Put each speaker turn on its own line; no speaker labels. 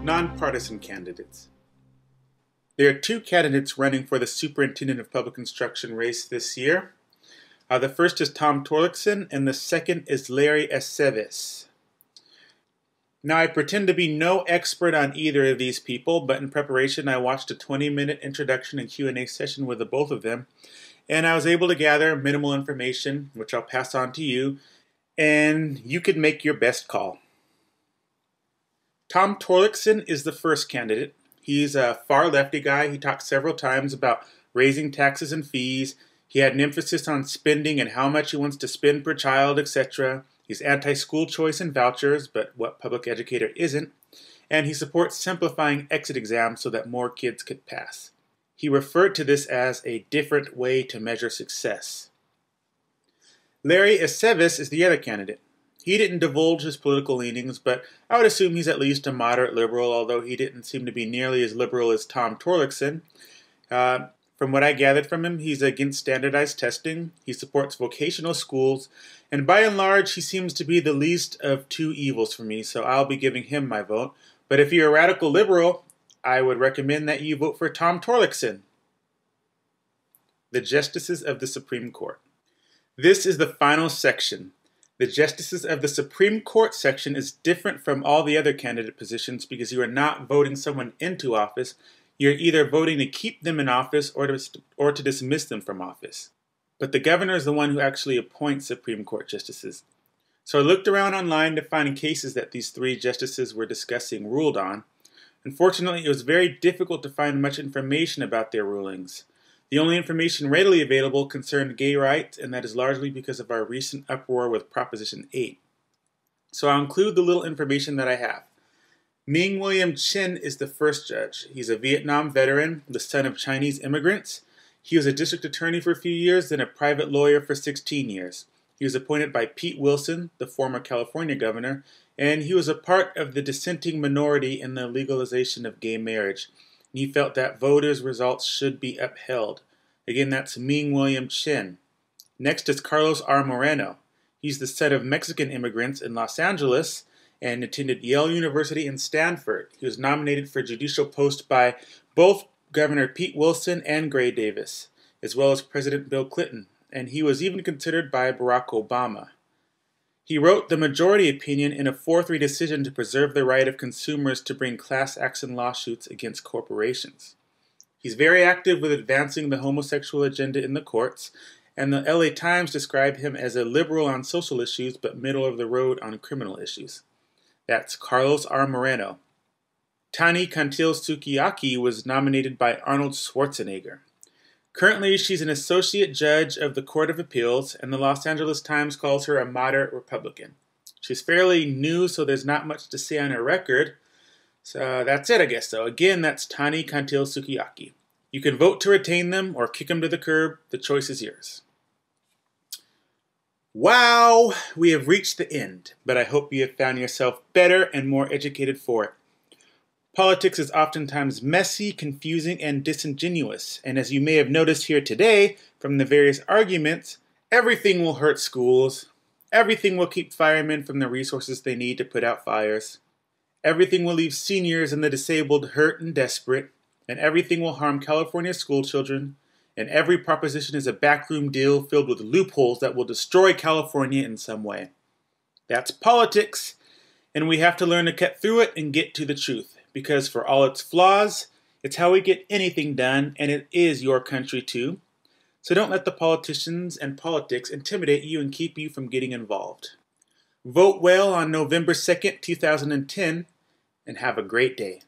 Nonpartisan candidates. There are two candidates running for the Superintendent of Public Instruction race this year. The first is Tom Torlakson, and the second is Larry Aceves. Now, I pretend to be no expert on either of these people, but in preparation, I watched a 20-minute introduction and Q&A session with the both of them, and I was able to gather minimal information, which I'll pass on to you, and you could make your best call. Tom Torlakson is the first candidate. He's a far lefty guy. He talked several times about raising taxes and fees. He had an emphasis on spending and how much he wants to spend per child, etc. He's anti-school choice and vouchers, but what public educator isn't? And he supports simplifying exit exams so that more kids could pass. He referred to this as a different way to measure success. Larry Aceves is the other candidate. He didn't divulge his political leanings, but I would assume he's at least a moderate liberal, although he didn't seem to be nearly as liberal as Tom Torlakson. From what I gathered from him, he's against standardized testing, he supports vocational schools, and by and large, he seems to be the least of two evils for me, so I'll be giving him my vote. But if you're a radical liberal, I would recommend that you vote for Tom Torlakson. The Justices of the Supreme Court. This is the final section. The Justices of the Supreme Court section is different from all the other candidate positions because you are not voting someone into office. You're either voting to keep them in office or to dismiss them from office. But the governor is the one who actually appoints Supreme Court justices. So I looked around online to find cases that these three justices were discussing ruled on. Unfortunately, it was very difficult to find much information about their rulings. The only information readily available concerned gay rights, and that is largely because of our recent uproar with Proposition 8. So I'll include the little information that I have. Ming William Chin is the first judge. He's a Vietnam veteran, the son of Chinese immigrants. He was a district attorney for a few years, then a private lawyer for 16 years. He was appointed by Pete Wilson, the former California governor, and he was a part of the dissenting minority in the legalization of gay marriage. He felt that voters' results should be upheld. Again, that's Ming William Chin. Next is Carlos R. Moreno. He's the son of Mexican immigrants in Los Angeles and attended Yale University and Stanford. He was nominated for a judicial post by both Governor Pete Wilson and Gray Davis, as well as President Bill Clinton, and he was even considered by Barack Obama. He wrote the majority opinion in a 4-3 decision to preserve the right of consumers to bring class action lawsuits against corporations. He's very active with advancing the homosexual agenda in the courts, and the LA Times described him as a liberal on social issues but middle of the road on criminal issues. That's Carlos R. Moreno. Tani Kantil-Sukiyaki was nominated by Arnold Schwarzenegger. Currently, she's an associate judge of the Court of Appeals, and the Los Angeles Times calls her a moderate Republican. She's fairly new, so there's not much to say on her record. So that's it, I guess. So again, that's Tani Kantil-Sukiyaki. You can vote to retain them or kick them to the curb. The choice is yours. Wow, we have reached the end, but I hope you have found yourself better and more educated for it. Politics is oftentimes messy, confusing, and disingenuous, and as you may have noticed here today from the various arguments, everything will hurt schools, everything will keep firemen from the resources they need to put out fires, everything will leave seniors and the disabled hurt and desperate, and everything will harm California school children, and every proposition is a backroom deal filled with loopholes that will destroy California in some way. That's politics, and we have to learn to cut through it and get to the truth. Because for all its flaws, it's how we get anything done, and it is your country too. So don't let the politicians and politics intimidate you and keep you from getting involved. Vote well on November 2nd, 2010, and have a great day.